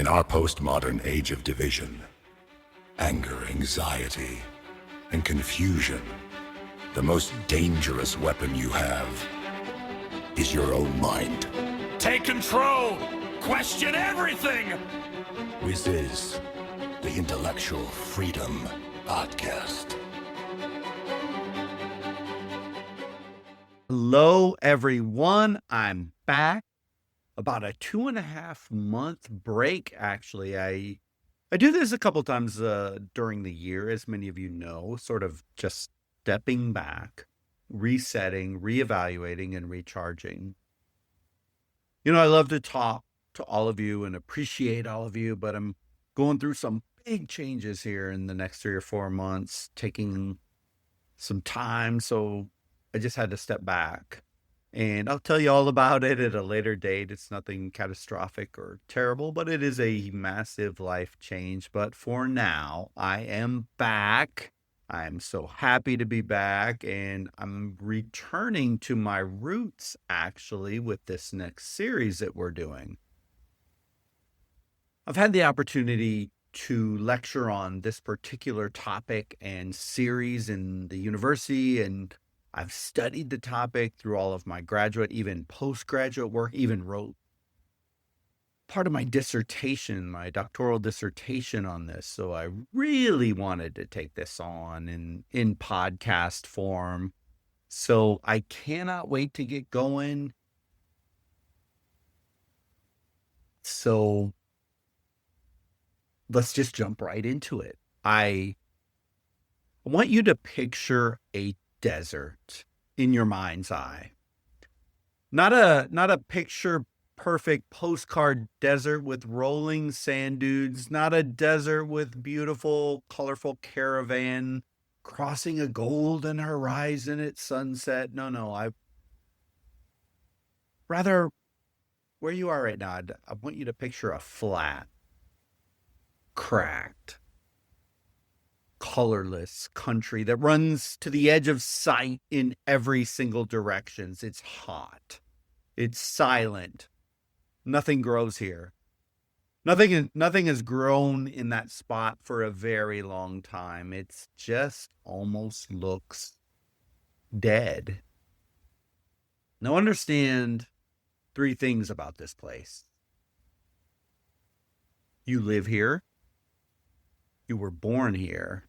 our postmodern age of division, anger, anxiety, and confusion, the most dangerous weapon you have is your own mind. Take control! Question everything! This is the Intellectual Freedom Podcast. Hello, everyone. I'm back. About a 2.5-month break, actually. I do this a couple times during the year, as many of you know, sort of just stepping back, resetting, reevaluating, and recharging. You know, I love to talk to all of you and appreciate all of you, but I'm going through some big changes here in the next 3 or 4 months, taking some time, so I just had to step back. And I'll tell you all about it at a later date. It's nothing catastrophic or terrible, but it is a massive life change. But for now, I am back. I'm so happy to be back, and I'm returning to my roots, actually, with this next series that we're doing. I've had the opportunity to lecture on this particular topic and series in the university, and I've studied the topic through all of my graduate, even postgraduate work, even wrote part of my dissertation, my doctoral dissertation on this. So I really wanted to take this on in podcast form. So I cannot wait to get going. So let's just jump right into it. I want you to picture a desert in your mind's eye. Not a picture perfect postcard desert with rolling sand dunes, not a desert with beautiful, colorful caravan crossing a golden horizon at sunset. No, I rather where you are right now, I want you to picture a flat, cracked, colorless country that runs to the edge of sight in every single direction. It's hot. It's silent. Nothing grows here. Nothing has grown in that spot for a very long time. It's just almost looks dead. Now understand 3 things about this place. You live here. You were born here.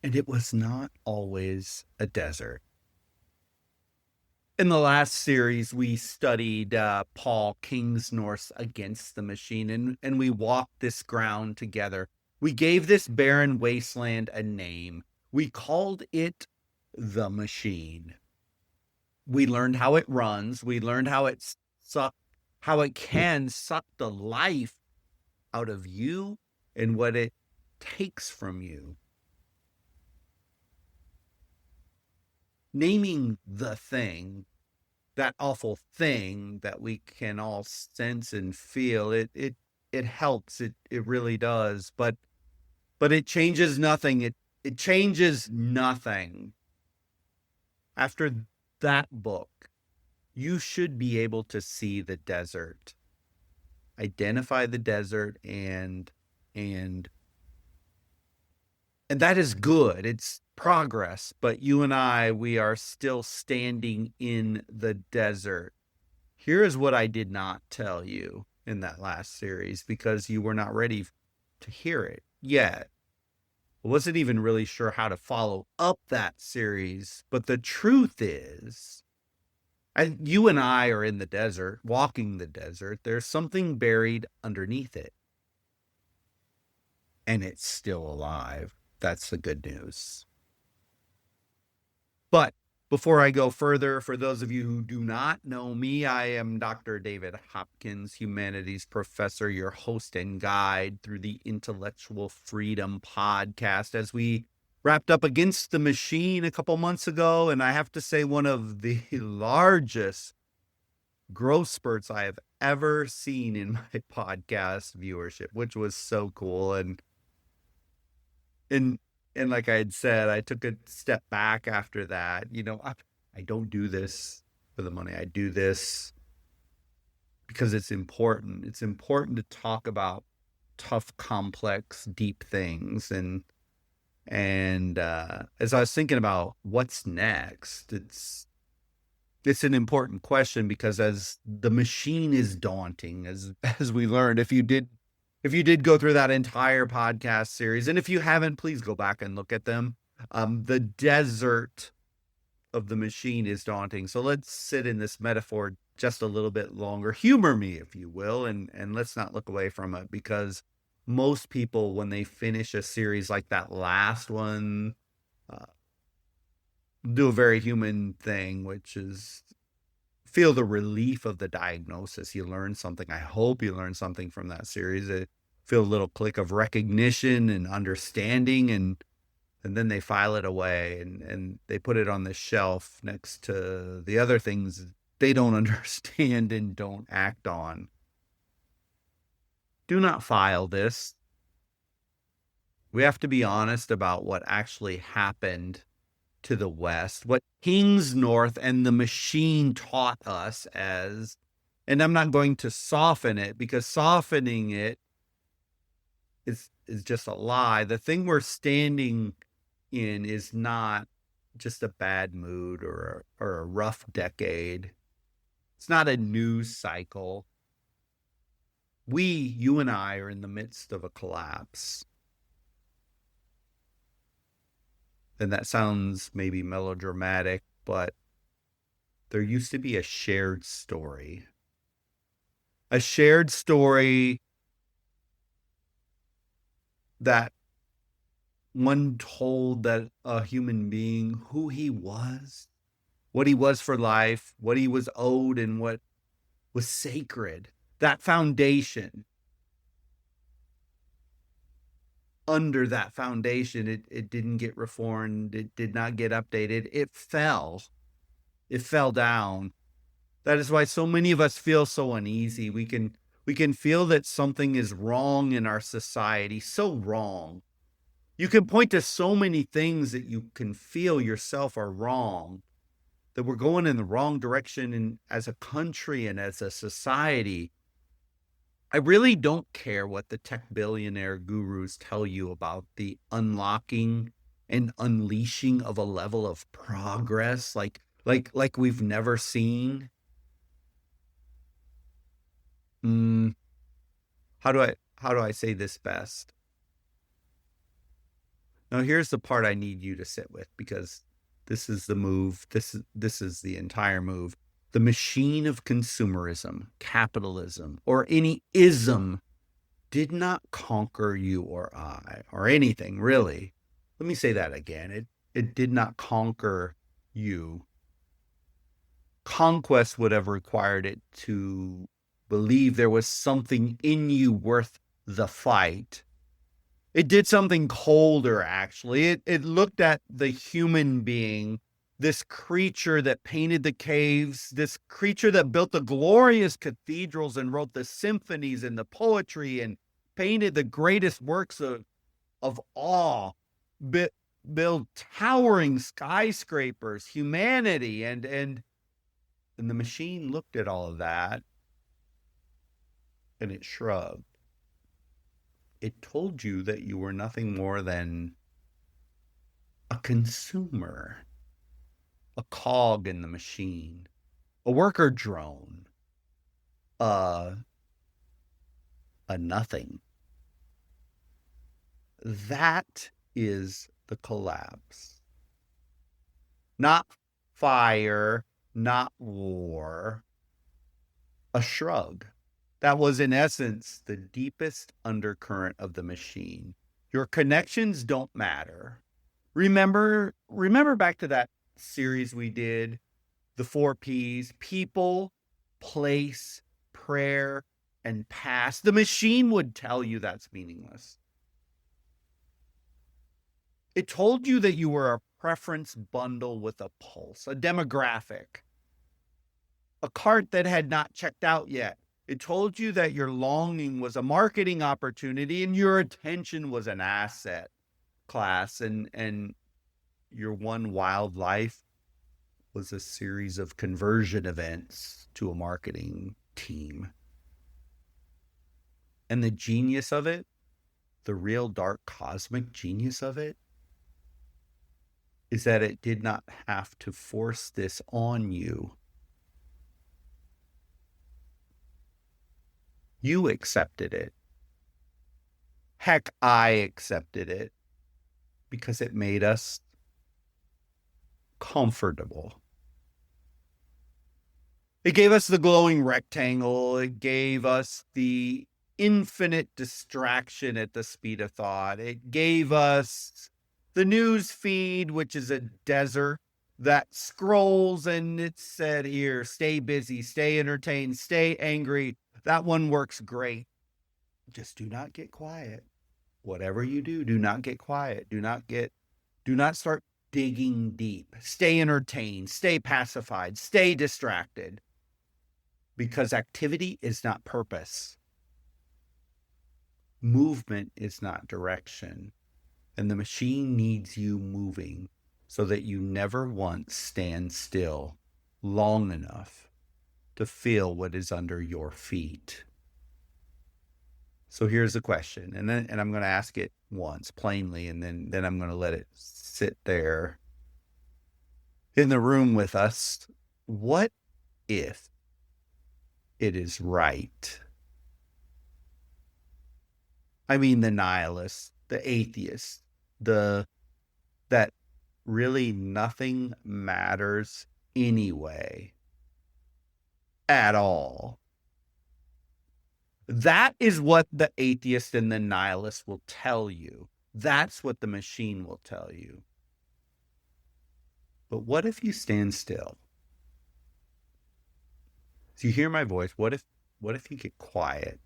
And it was not always a desert. In the last series, we studied Paul Kingsnorth's Against the Machine, and we walked this ground together. We gave this barren wasteland a name. We called it the Machine. We learned how it runs. We learned how it can suck the life out of you and what it takes from you. Naming the thing, that awful thing that we can all sense and feel, it helps. It really does. But it changes nothing. It changes nothing. After that book, you should be able to see the desert, identify the desert, and that is good. It's progress, but you and I, we are still standing in the desert. Here is what I did not tell you in that last series because you were not ready to hear it yet. I wasn't even really sure how to follow up that series, but the truth is, you and I are in the desert, walking the desert. There's something buried underneath it, and it's still alive. That's the good news. But before I go further, for those of you who do not know me, I am Dr. David Hopkins, humanities professor, your host and guide through the Intellectual Freedom Podcast. As we wrapped up Against the Machine a couple months ago, and I have to say one of the largest growth spurts I have ever seen in my podcast viewership, which was so cool. And like I had said, I took a step back after that. You know, I don't do this for the money. I do this because it's important. It's important to talk about tough, complex, deep things. And as I was thinking about what's next, it's an important question, because as the machine is daunting, as we learned, if you did go through that entire podcast series, and if you haven't, please go back and look at them. The desert of the machine is daunting. So let's sit in this metaphor just a little bit longer. Humor me, if you will, and let's not look away from it, because most people, when they finish a series like that last one, do a very human thing, which is feel the relief of the diagnosis. You learn something. I hope you learn something from that series. Feel a little click of recognition and understanding, and then they file it away and they put it on the shelf next to the other things they don't understand and don't act on. Do not file this. We have to be honest about what actually happened to the West, what King's North and the machine taught us as, and I'm not going to soften it, because softening it is just a lie. The thing we're standing in is not just a bad mood or a rough decade. It's not a news cycle. You and I, are in the midst of a collapse. And that sounds maybe melodramatic, but there used to be a shared story. A shared story that one told that a human being, who he was, what he was for life, what he was owed, and what was sacred. That foundation. Under that foundation, it didn't get reformed. It did not get updated. It fell. It fell down. That is why so many of us feel so uneasy. We can feel that something is wrong in our society, so wrong. You can point to so many things that you can feel yourself are wrong, that we're going in the wrong direction as a country and as a society. I really don't care what the tech billionaire gurus tell you about the unlocking and unleashing of a level of progress like we've never seen. How do I say this best? Now here's the part I need you to sit with, because this is the move. This is the entire move. The machine of consumerism, capitalism, or any ism did not conquer you or I, or anything, really. Let me say that again. It did not conquer you. Conquest would have required it to believe there was something in you worth the fight. It did something colder, actually. It looked at the human being, this creature that painted the caves, this creature that built the glorious cathedrals and wrote the symphonies and the poetry and painted the greatest works of awe, built towering skyscrapers, humanity, and the machine looked at all of that and it shrugged. It told you that you were nothing more than a consumer, a cog in the machine, a worker drone, a nothing. That is the collapse. Not fire, not war, a shrug. That was, in essence, the deepest undercurrent of the machine. Your connections don't matter. Remember back to that series we did, the 4 Ps: people, place, prayer, and past. The machine would tell you that's meaningless. It told you that you were a preference bundle with a pulse, a demographic, a cart that had not checked out yet. It told you that your longing was a marketing opportunity and your attention was an asset class, and your one wild life was a series of conversion events to a marketing team. And the genius of it, the real dark cosmic genius of it, is that it did not have to force this on you. You accepted it. Heck, I accepted it because it made us comfortable. It gave us the glowing rectangle. It gave us the infinite distraction at the speed of thought. It gave us the news feed, which is a desert that scrolls, and it said here, stay busy, stay entertained, stay angry. That one works great. Just do not get quiet. Whatever you do, do not get quiet. Do not start digging deep. Stay entertained, stay pacified, stay distracted. Because activity is not purpose. Movement is not direction. And the machine needs you moving so that you never once stand still long enough to feel what is under your feet. So here's the question, and I'm going to ask it once plainly, and then I'm going to let it sit there in the room with us. What if it is right? I mean, the nihilist, the atheist, that really nothing matters anyway at all. That is what the atheist and the nihilist will tell you. That's what the machine will tell you. But what if you stand still? Do you hear my voice? What if you get quiet?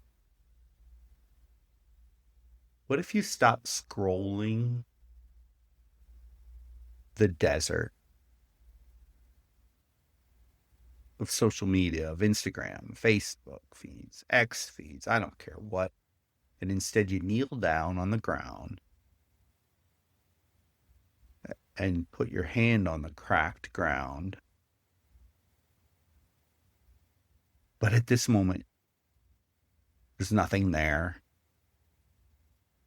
What if you stop scrolling the desert of social media, of Instagram, Facebook feeds, X feeds, I don't care what, and instead you kneel down on the ground and put your hand on the cracked ground. But at this moment, there's nothing there.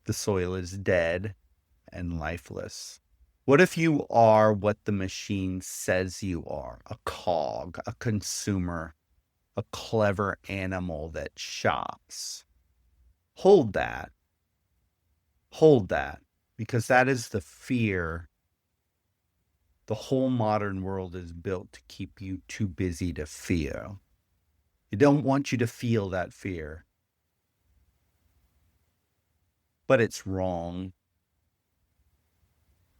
The soil is dead and lifeless. What if you are what the machine says you are? A cog, a consumer, a clever animal that shops. Hold that. Hold that. Because that is the fear. The whole modern world is built to keep you too busy to feel. They don't want you to feel that fear. But it's wrong.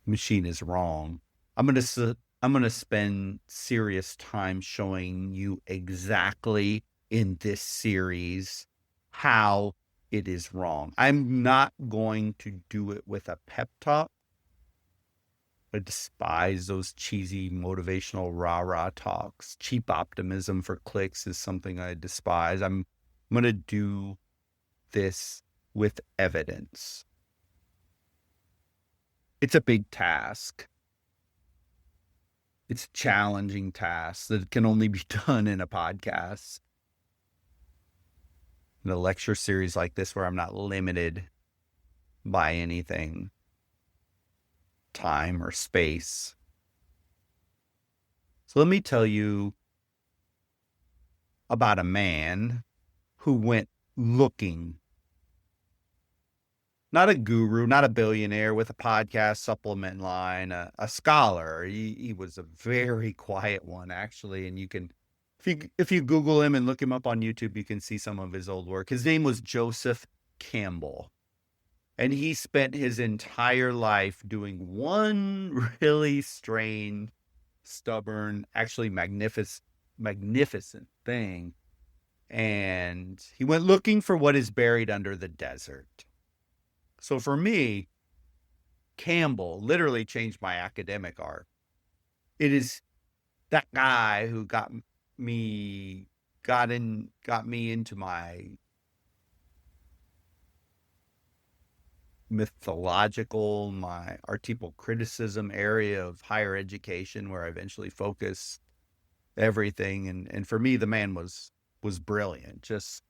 Machine is wrong. I'm going to spend serious time showing you exactly in this series how it is wrong. I'm not going to do it with a pep talk. I despise those cheesy motivational rah-rah talks. Cheap optimism for clicks is something I despise. I'm going to do this with evidence. It's a big task. It's a challenging task that can only be done in a podcast. In a lecture series like this where I'm not limited by anything, time or space. So let me tell you about a man who went looking. Not a guru, not a billionaire with a podcast supplement line, a scholar. He was a very quiet one, actually. And you can, if you Google him and look him up on YouTube, you can see some of his old work. His name was Joseph Campbell. And he spent his entire life doing one really strange, stubborn, actually magnificent thing. And he went looking for what is buried under the desert. So for me, Campbell literally changed my academic arc. It is that guy who got me into my mythological, my archetypal criticism area of higher education, where I eventually focused everything. And for me, the man was brilliant, just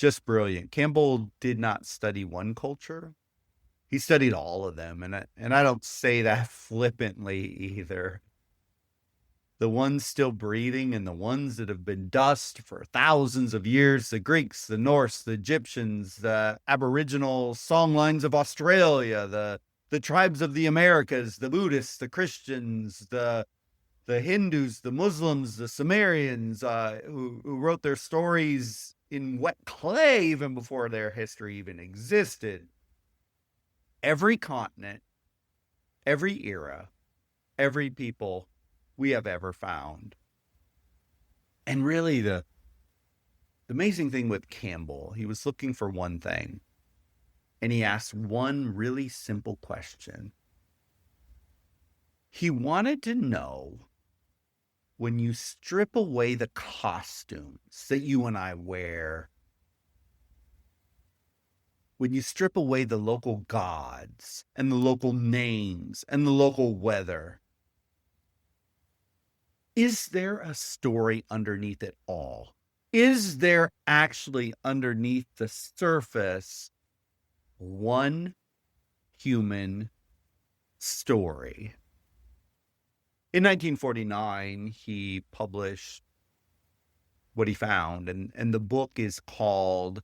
just brilliant. Campbell did not study one culture. He studied all of them. And I don't say that flippantly either. The ones still breathing and the ones that have been dust for thousands of years, the Greeks, the Norse, the Egyptians, the Aboriginal songlines of Australia, the tribes of the Americas, the Buddhists, the Christians, the Hindus, the Muslims, the Sumerians, who wrote their stories in wet clay even before their history even existed. Every continent, every era, every people we have ever found. And really the amazing thing with Campbell, he was looking for one thing. And he asked one really simple question. He wanted to know, when you strip away the costumes that you and I wear, when you strip away the local gods and the local names and the local weather, is there a story underneath it all? Is there actually underneath the surface one human story? In 1949, he published what he found, and the book is called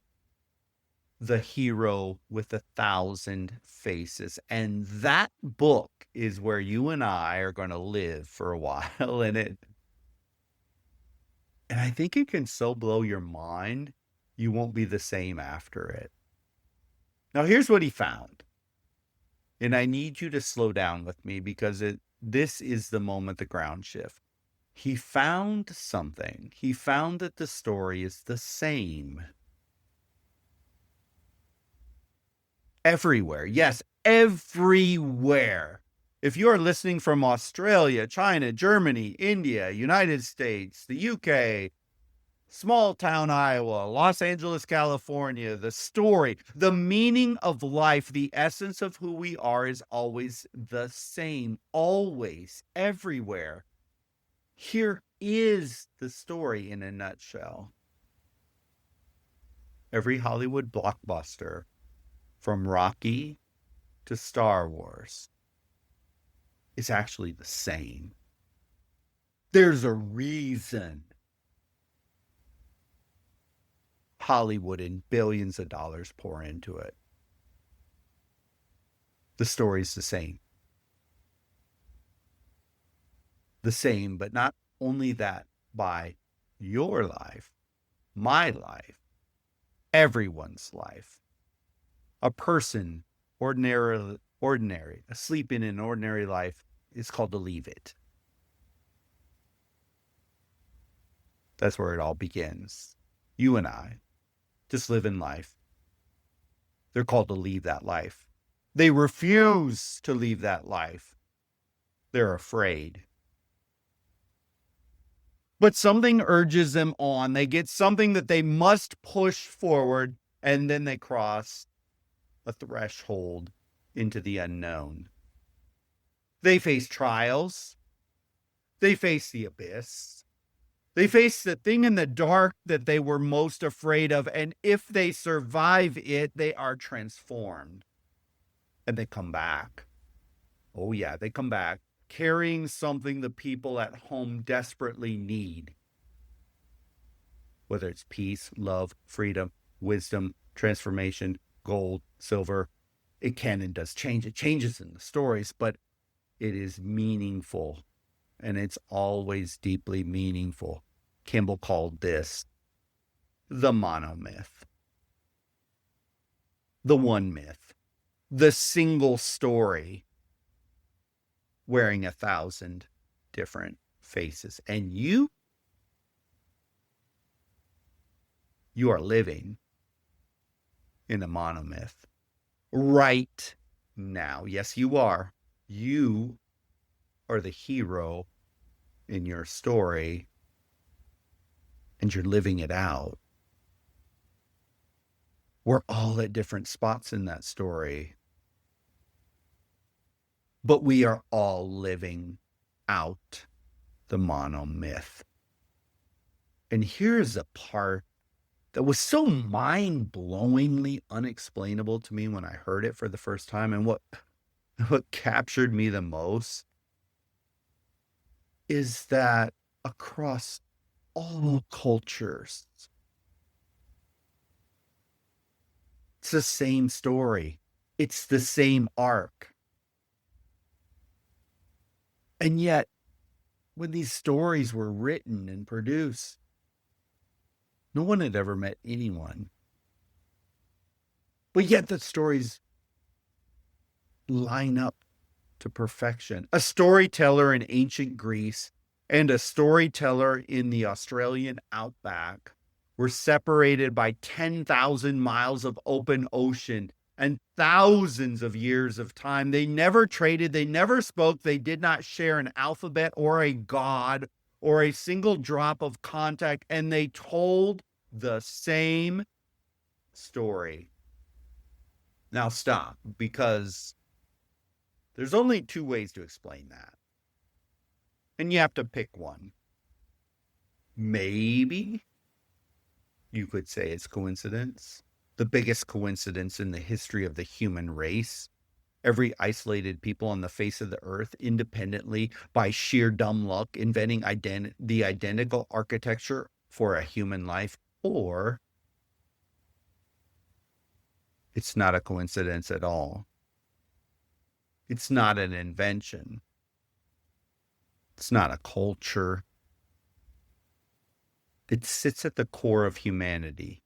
The Hero with 1,000 Faces. And that book is where you and I are going to live for a while in it. And I think it can so blow your mind, you won't be the same after it. Now, here's what he found. And I need you to slow down with me because this is the moment the ground shift. He found something. He found that the story is the same everywhere. Yes, everywhere. If you are listening from Australia, China, Germany, India, United States, the UK, small town Iowa, Los Angeles, California, the story, the meaning of life, the essence of who we are is always the same, always, everywhere. Here is the story in a nutshell. Every Hollywood blockbuster, from Rocky to Star Wars, is actually the same. There's a reason Hollywood and billions of dollars pour into it. The story's the same. The same, but not only that, by your life, my life, everyone's life. A person, ordinary, asleep in an ordinary life, is called to leave it. That's where it all begins. You and I just live in life. They're called to leave that life. They refuse to leave that life. They're afraid. But something urges them on. They get something that they must push forward, and then they cross a threshold into the unknown. They face trials. They face the abyss. They face the thing in the dark that they were most afraid of, and if they survive it, they are transformed. And they come back. Oh yeah, they come back, carrying something the people at home desperately need. Whether it's peace, love, freedom, wisdom, transformation, gold, silver, it can and does change. It changes in the stories, but it is meaningful, and it's always deeply meaningful. Campbell called this the monomyth. The one myth. The single story wearing 1,000 different faces. And you are living in a monomyth right now. Yes, you are. You are the hero in your story, and you're living it out. We're all at different spots in that story, but we are all living out the monomyth. And here's a part that was so mind-blowingly unexplainable to me when I heard it for the first time, and what captured me the most is that across all cultures, it's the same story. It's the same arc. And yet, when these stories were written and produced, no one had ever met anyone. But yet the stories line up to perfection. A storyteller in ancient Greece and a storyteller in the Australian outback were separated by 10,000 miles of open ocean and thousands of years of time. They never traded, they never spoke, they did not share an alphabet or a god or a single drop of contact, and they told the same story. Now stop, because there's only two ways to explain that. And you have to pick one. Maybe you could say it's coincidence. The biggest coincidence in the history of the human race. Every isolated people on the face of the earth, independently, by sheer dumb luck, inventing the identical architecture for a human life. Or it's not a coincidence at all. It's not an invention. It's not a culture. It sits at the core of humanity,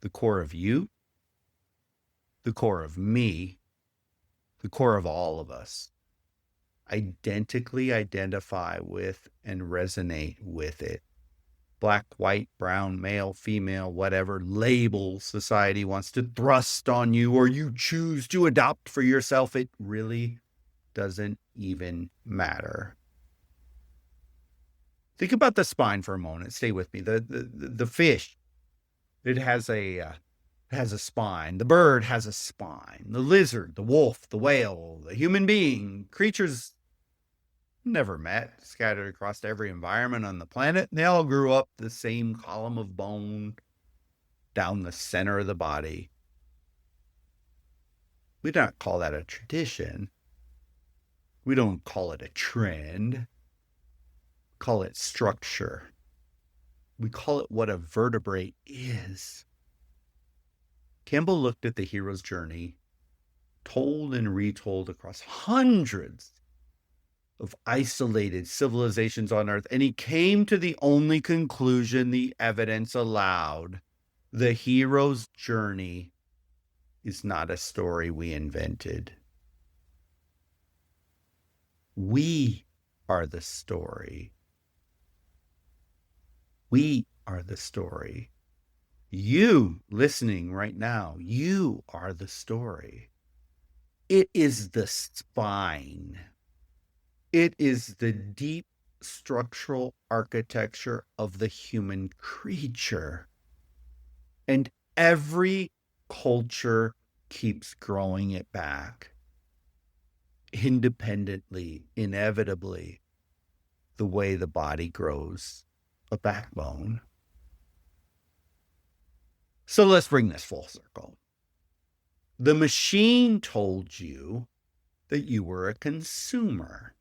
the core of you, the core of me, the core of all of us. Identically identify with and resonate with it. Black, white, brown, male, female, whatever label society wants to thrust on you or you choose to adopt for yourself, it really doesn't even matter. Think about the spine for a moment. Stay with me. The fish, it has a spine. The bird has a spine. The lizard, the wolf, the whale, the human being, creatures never met, scattered across every environment on the planet. And they all grew up the same column of bone down the center of the body. We don't call that a tradition. We don't call it a trend. Call it structure. We call it what a vertebrate is. Campbell looked at the hero's journey, told and retold across hundreds of isolated civilizations on Earth, and he came to the only conclusion the evidence allowed. The hero's journey is not a story we invented. We are the story. We are the story. You listening right now, you are the story. It is the spine. It is the deep structural architecture of the human creature. And every culture keeps growing it back. Independently, inevitably, the way the body grows a backbone. So let's bring this full circle. The machine told you that you were a consumer,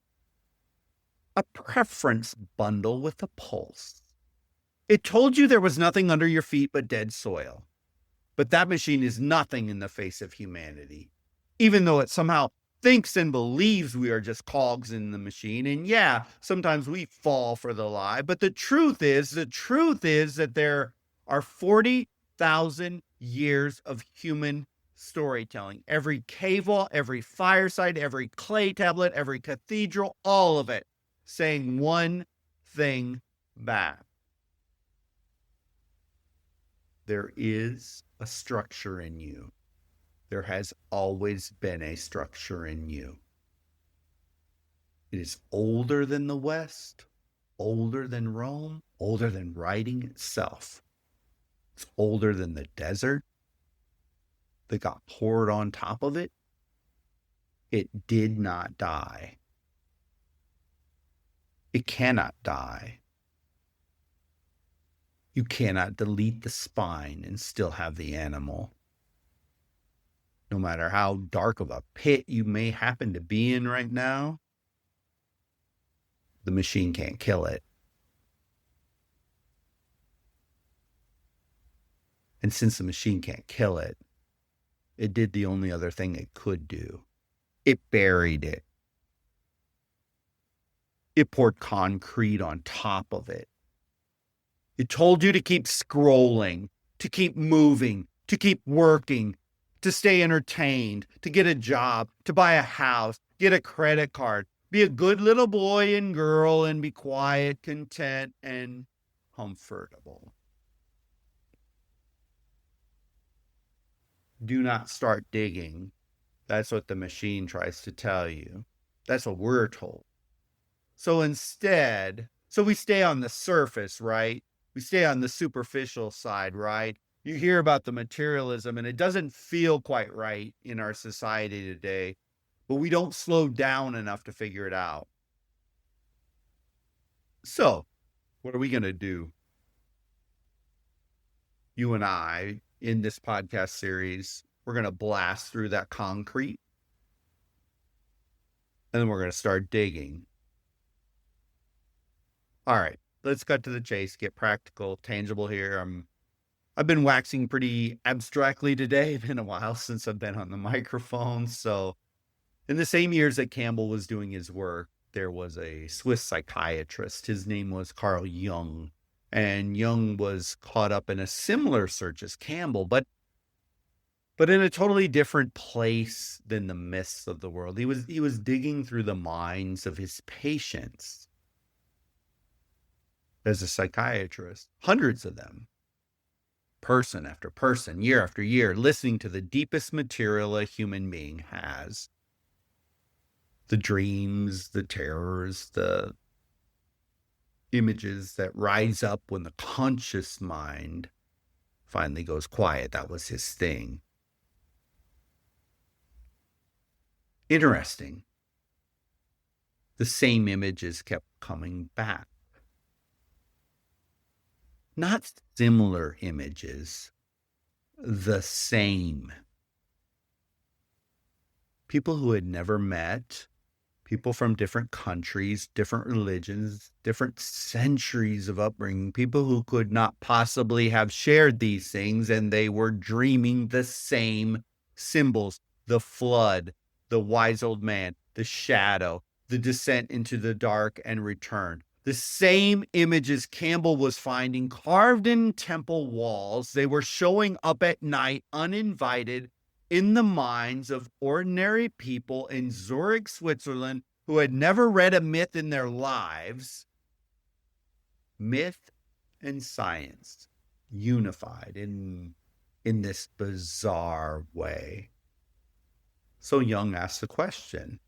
a preference bundle with a pulse. It told you there was nothing under your feet but dead soil. But that machine is nothing in the face of humanity, even though it somehow thinks and believes we are just cogs in the machine. And yeah, sometimes we fall for the lie. But the truth is that there are 40,000 years of human storytelling. Every cave wall, every fireside, every clay tablet, every cathedral, all of it saying one thing back. There is a structure in you. There has always been a structure in you. It is older than the West, older than Rome, older than writing itself. It's older than the desert that got poured on top of it. It did not die. It cannot die. You cannot delete the spine and still have the animal. No matter how dark of a pit you may happen to be in right now, the machine can't kill it. And since the machine can't kill it, it did the only other thing it could do. It buried it. It poured concrete on top of it. It told you to keep scrolling, to keep moving, to keep working, to stay entertained, to get a job, to buy a house, get a credit card, be a good little boy and girl, and be quiet, content, and comfortable. Do not start digging. That's what the machine tries to tell you. That's what we're told. So instead, we stay on the surface, right? We stay on the superficial side, right? You hear about the materialism, and it doesn't feel quite right in our society today, but we don't slow down enough to figure it out. So, what are we going to do? You and I, in this podcast series, we're going to blast through that concrete, and then we're going to start digging. All right, let's cut to the chase, get practical, tangible here. I've been waxing pretty abstractly today. It's been a while since I've been on the microphone. So in the same years that Campbell was doing his work, there was a Swiss psychiatrist. His name was Carl Jung. And Jung was caught up in a similar search as Campbell, but in a totally different place than the myths of the world. He was digging through the minds of his patients. As a psychiatrist, hundreds of them, person after person, year after year, listening to the deepest material a human being has. The dreams, the terrors, the images that rise up when the conscious mind finally goes quiet. That was his thing. Interesting. The same images kept coming back. Not similar images, the same. People who had never met, people from different countries, different religions, different centuries of upbringing, people who could not possibly have shared these things, and they were dreaming the same symbols: the flood, the wise old man, the shadow, the descent into the dark and return. The same images Campbell was finding carved in temple walls. They were showing up at night, uninvited, in the minds of ordinary people in Zurich, Switzerland, who had never read a myth in their lives. Myth and science unified in this bizarre way. So Jung asked the question.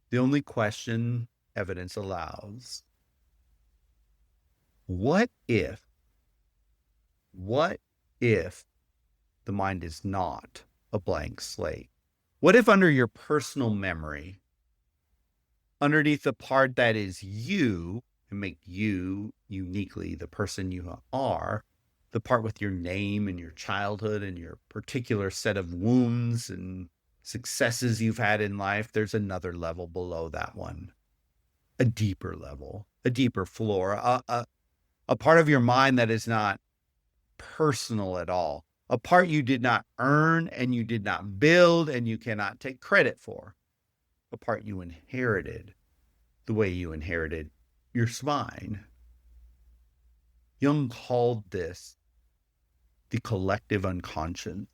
The only question evidence allows. What if the mind is not a blank slate? What if under your personal memory, underneath the part that is you, and make you uniquely the person you are, the part with your name and your childhood and your particular set of wounds and successes you've had in life, there's another level below that one. A deeper level, a deeper floor, a part of your mind that is not personal at all, a part you did not earn and you did not build and you cannot take credit for, a part you inherited the way you inherited your spine. Jung called this the collective unconscious,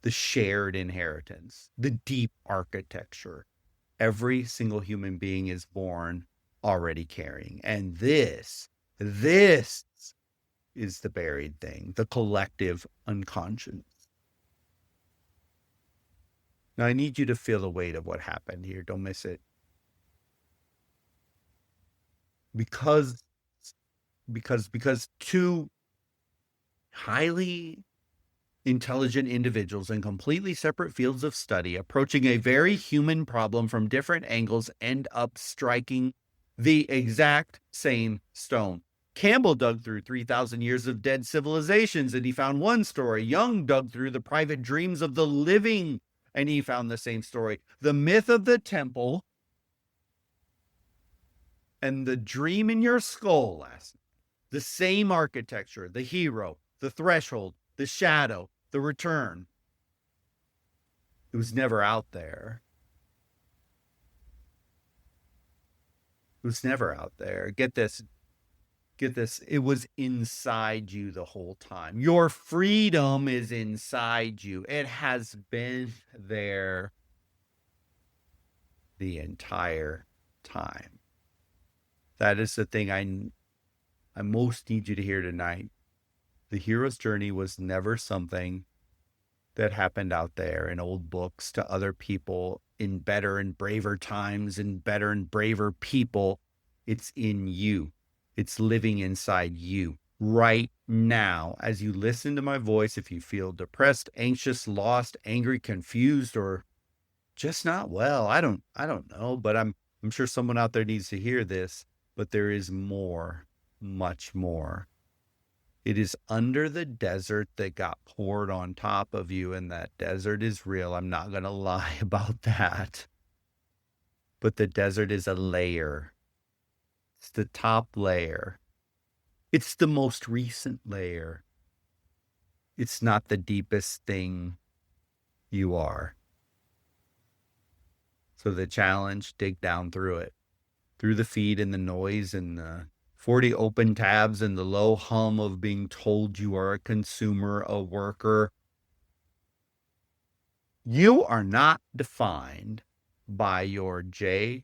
the shared inheritance, the deep architecture every single human being is born already carrying. And this is the buried thing, the collective unconscious. Now, I need you to feel the weight of what happened here. Don't miss it. Because two highly intelligent individuals in completely separate fields of study approaching a very human problem from different angles end up striking The exact same stone. Campbell dug through 3,000 years of dead civilizations and he found one story. Jung dug through the private dreams of the living and he found the same story. The myth of the temple and the dream in your skull last night. The same architecture, the hero, the threshold, the shadow, the return. It was never out there. It was never out there. Get this. It was inside you the whole time. Your freedom is inside you. It has been there the entire time. That is the thing I most need you to hear tonight. The hero's journey was never something that happened out there in old books to other people in better and braver times and better and braver people. It's in you. It's living inside you right now. As you listen to my voice, if you feel depressed, anxious, lost, angry, confused, or just not well, I don't know, but I'm sure someone out there needs to hear this, but there is more, much more. It is under the desert that got poured on top of you, and that desert is real. I'm not going to lie about that. But the desert is a layer. It's the top layer. It's the most recent layer. It's not the deepest thing you are. So the challenge, dig down through it. Through the feed and the noise and the 40 open tabs and the low hum of being told you are a consumer, a worker. You are not defined by your J-O-B.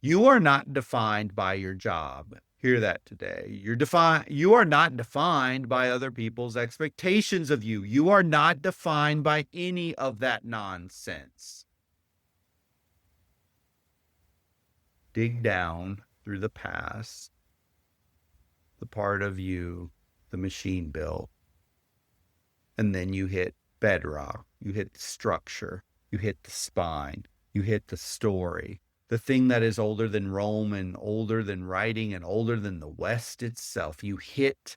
You are not defined by your job. Hear that today. You are not defined by other people's expectations of you. You are not defined by any of that nonsense. Dig down through the past, the part of you the machine built, and then you hit bedrock, you hit the structure, you hit the spine, you hit the story, the thing that is older than Rome and older than writing and older than the West itself. You hit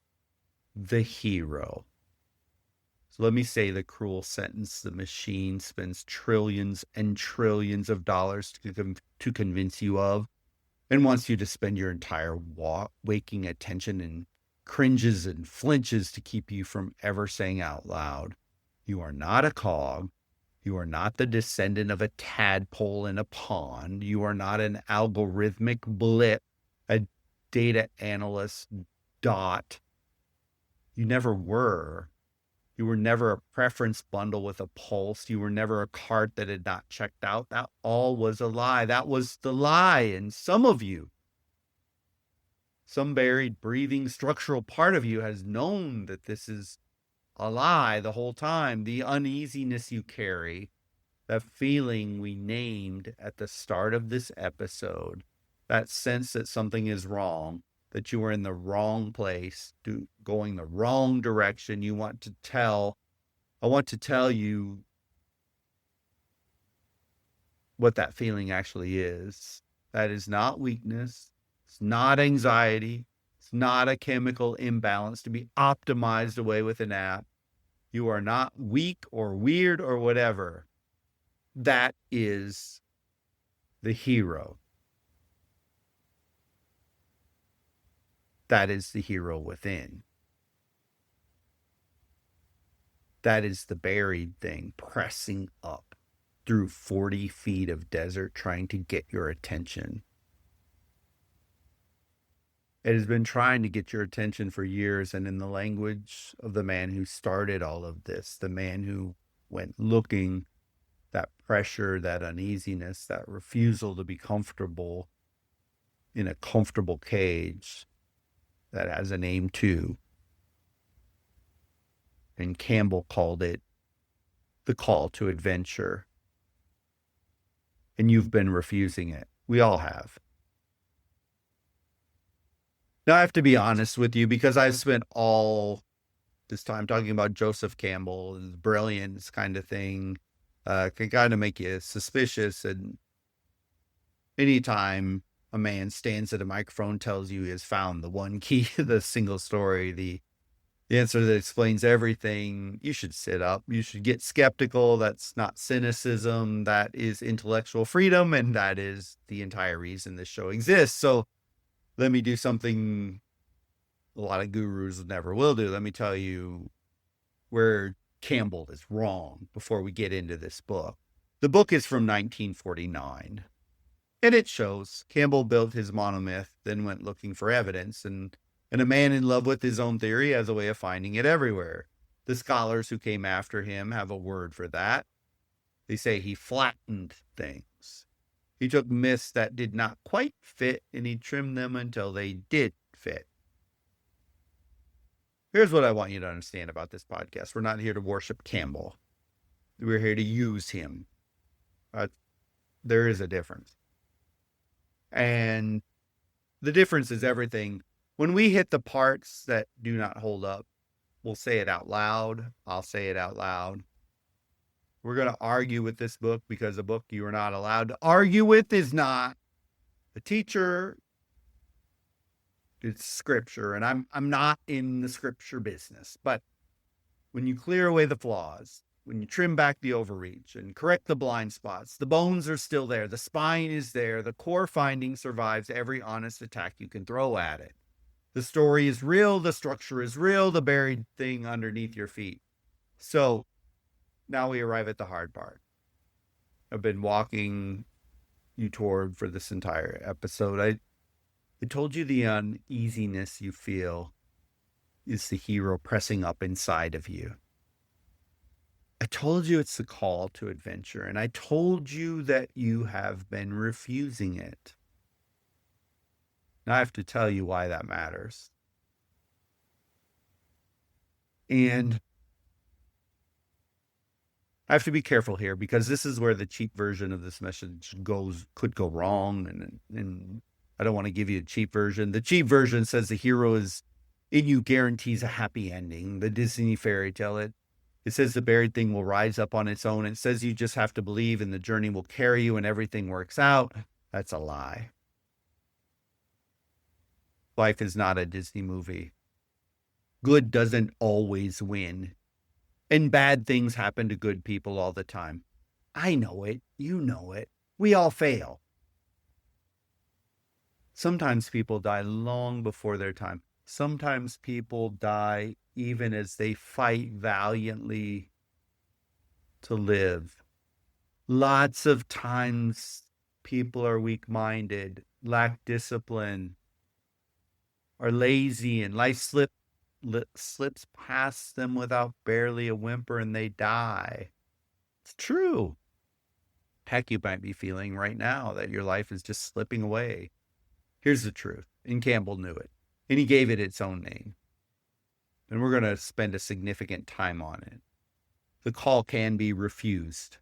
the hero. So let me say the cruel sentence the machine spends trillions and trillions of dollars to convince you of, and wants you to spend your entire waking attention and cringes and flinches to keep you from ever saying out loud. You are not a cog. You are not the descendant of a tadpole in a pond. You are not an algorithmic blip, a data analyst dot. You never were. You were never a preference bundle with a pulse. You were never a cart that had not checked out. That all was a lie. That was the lie in some of you. Some buried, breathing, structural part of you has known that this is a lie the whole time. The uneasiness you carry, that feeling we named at the start of this episode, that sense that something is wrong, that you are in the wrong place, going the wrong direction. I want to tell you what that feeling actually is. That is not weakness. It's not anxiety. It's not a chemical imbalance to be optimized away with an app. You are not weak or weird or whatever. That is the hero. That is the hero within. That is the buried thing pressing up through 40 feet of desert trying to get your attention. It has been trying to get your attention for years, and in the language of the man who started all of this, the man who went looking, that pressure, that uneasiness, that refusal to be comfortable in a comfortable cage that has a name too. And Campbell called it the call to adventure. And you've been refusing it. We all have. Now, I have to be honest with you because I've spent all this time talking about Joseph Campbell and the brilliance kind of thing. Can kind of make you suspicious. And anytime a man stands at a microphone, tells you he has found the one key, the single story, the answer that explains everything, you should sit up. You should get skeptical. That's not cynicism. That is intellectual freedom. And that is the entire reason this show exists. So let me do something a lot of gurus never will do. Let me tell you where Campbell is wrong before we get into this book. The book is from 1949. And it shows Campbell built his monomyth, then went looking for evidence, and a man in love with his own theory has a way of finding it everywhere. The scholars who came after him have a word for that. They say he flattened things. He took myths that did not quite fit and he trimmed them until they did fit. Here's what I want you to understand about this podcast. We're not here to worship Campbell. We're here to use him. There is a difference. And the difference is everything. When we hit the parts that do not hold up, we'll say it out loud. I'll say it out loud. We're going to argue with this book because the book you are not allowed to argue with is not a teacher. It's scripture, and I'm not in the scripture business. But when you clear away the flaws, when you trim back the overreach and correct the blind spots, the bones are still there. The spine is there. The core finding survives every honest attack you can throw at it. The story is real. The structure is real. The buried thing underneath your feet. So now we arrive at the hard part. I've been walking you toward for this entire episode. I told you the uneasiness you feel is the hero pressing up inside of you. I told you it's the call to adventure, and I told you that you have been refusing it. Now I have to tell you why that matters. And I have to be careful here because this is where the cheap version of this message could go wrong, and I don't want to give you a cheap version. The cheap version says the hero is in you guarantees a happy ending. The Disney fairy tale, it says the buried thing will rise up on its own. It says you just have to believe and the journey will carry you and everything works out. That's a lie. Life is not a Disney movie. Good doesn't always win. And bad things happen to good people all the time. I know it. You know it. We all fail. Sometimes people die long before their time. Sometimes people die even as they fight valiantly to live. Lots of times people are weak-minded, lack discipline, are lazy, and life slips past them without barely a whimper and they die. It's true. Heck, you might be feeling right now that your life is just slipping away. Here's the truth, and Campbell knew it, and he gave it its own name. And we're going to spend a significant time on it. The call can be refused.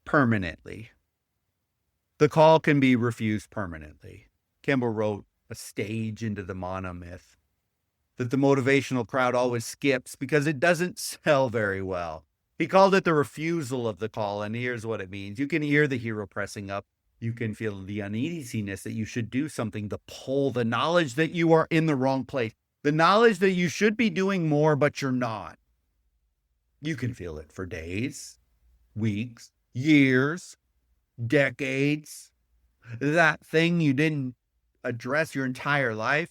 Permanently. The call can be refused permanently. Campbell wrote a stage into the monomyth that the motivational crowd always skips because it doesn't sell very well. He called it the refusal of the call, and here's what it means. You can hear the hero pressing up. You can feel the uneasiness that you should do something, the pull, the knowledge that you are in the wrong place, the knowledge that you should be doing more, but you're not. You can feel it for days, weeks, years, decades. That thing you didn't address your entire life.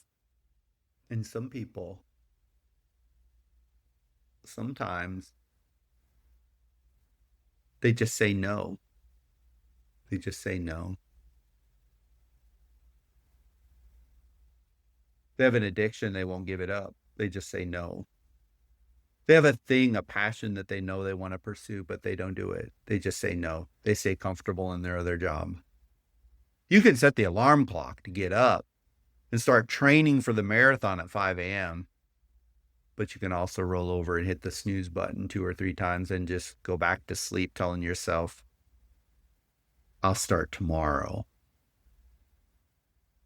And some people, sometimes, they just say no. They just say no. They have an addiction, they won't give it up. They just say no. They have a thing, a passion that they know they want to pursue, but they don't do it. They just say no. They stay comfortable in their other job. You can set the alarm clock to get up and start training for the marathon at 5 a.m., but you can also roll over and hit the snooze button 2 or 3 times and just go back to sleep telling yourself, I'll start tomorrow.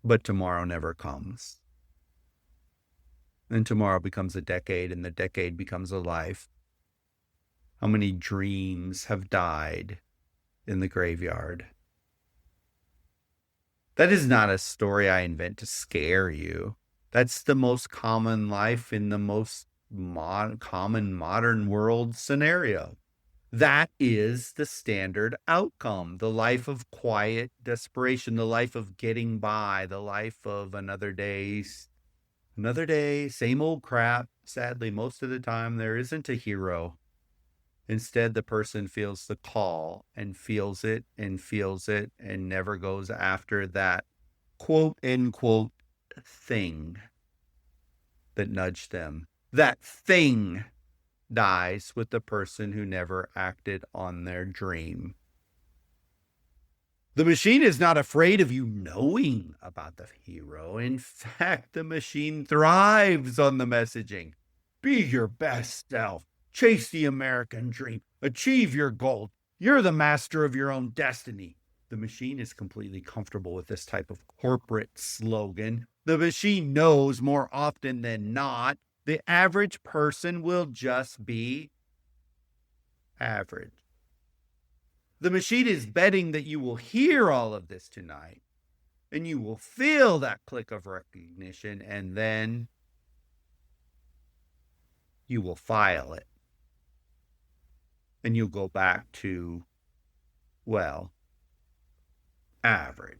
But tomorrow never comes. And tomorrow becomes a decade, and the decade becomes a life. How many dreams have died in the graveyard? That is not a story I invent to scare you. That's the most common life in the most common modern world scenario. That is the standard outcome, the life of quiet desperation, the life of getting by, the life of another day, same old crap. Sadly, most of the time, there isn't a hero. Instead, the person feels the call and feels it and never goes after that quote unquote thing that nudged them. That thing dies with the person who never acted on their dream. The machine is not afraid of you knowing about the hero. In fact, the machine thrives on the messaging. Be your best self. Chase the American dream. Achieve your goal. You're the master of your own destiny. The machine is completely comfortable with this type of corporate slogan. The machine knows more often than not, the average person will just be average. The machine is betting that you will hear all of this tonight, and you will feel that click of recognition, and then you will file it. And you'll go back to, well, average.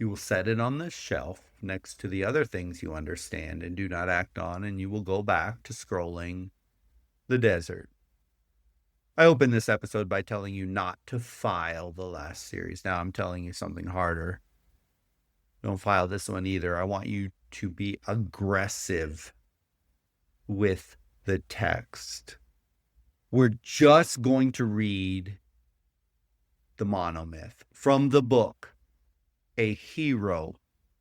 You will set it on the shelf next to the other things you understand and do not act on, and you will go back to scrolling the desert. I opened this episode by telling you not to file the last series. Now I'm telling you something harder. Don't file this one either. I want you to be aggressive with the text. We're just going to read the monomyth from the book, A Hero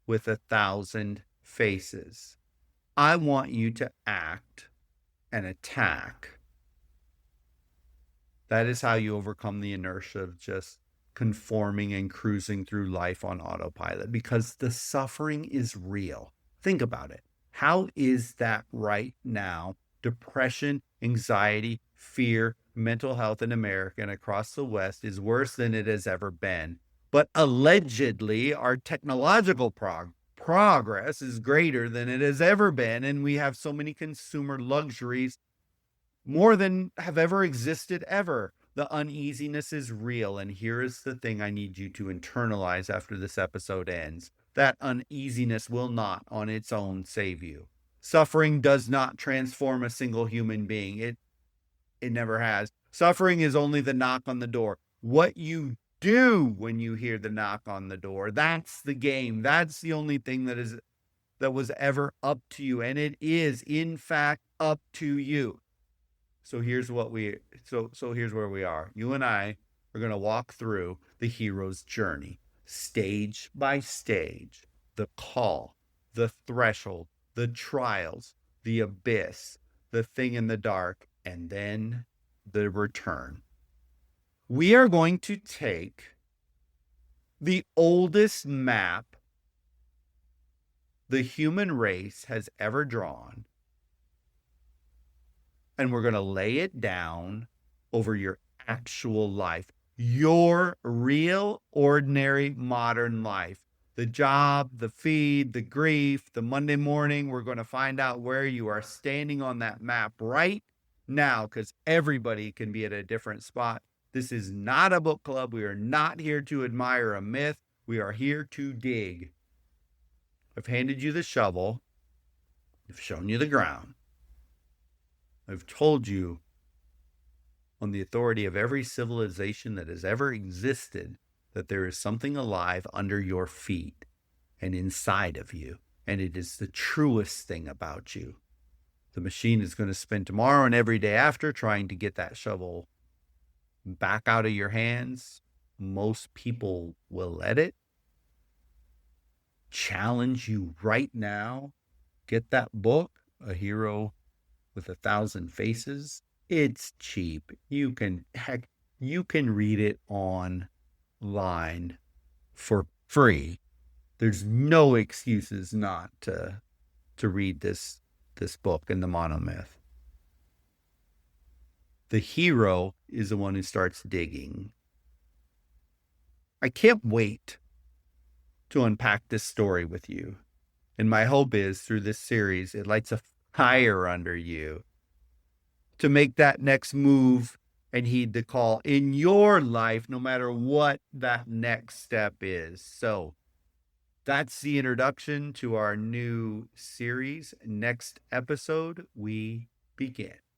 with 1,000 Faces. I want you to act and attack. That is how you overcome the inertia of just conforming and cruising through life on autopilot, because the suffering is real. Think about it. How is that right now? Depression, anxiety, fear, mental health in America and across the West is worse than it has ever been. But allegedly, our technological progress is greater than it has ever been, and we have so many consumer luxuries, more than have ever existed ever. The uneasiness is real, and here is the thing I need you to internalize after this episode ends. That uneasiness will not on its own save you. Suffering does not transform a single human being. It never has. Suffering is only the knock on the door. What you do when you hear the knock on the door, that's the game. That's the only thing that was ever up to you, and it is in fact up to you. So here's where we are. You and I are going to walk through the hero's journey, stage by stage, the call, the threshold, the trials, the abyss, the thing in the dark, and then the return. We are going to take the oldest map the human race has ever drawn, and we're going to lay it down over your actual life, your real, ordinary, modern life. The job, the feed, the grief, the Monday morning. We're going to find out where you are standing on that map right now, because everybody can be at a different spot. This is not a book club. We are not here to admire a myth. We are here to dig. I've handed you the shovel. I've shown you the ground. I've told you, on the authority of every civilization that has ever existed, that there is something alive under your feet and inside of you, and it is the truest thing about you. The machine is going to spend tomorrow and every day after trying to get that shovel back out of your hands. Most people will let it. Challenge you right now. Get that book, A Hero with 1,000 Faces. It's cheap. You can read it online for free. There's no excuses not to read this book in the monomyth. The hero is the one who starts digging. I can't wait to unpack this story with you. And my hope is through this series, it lights a fire under you to make that next move and heed the call in your life, no matter what that next step is. So that's the introduction to our new series. Next episode, we begin.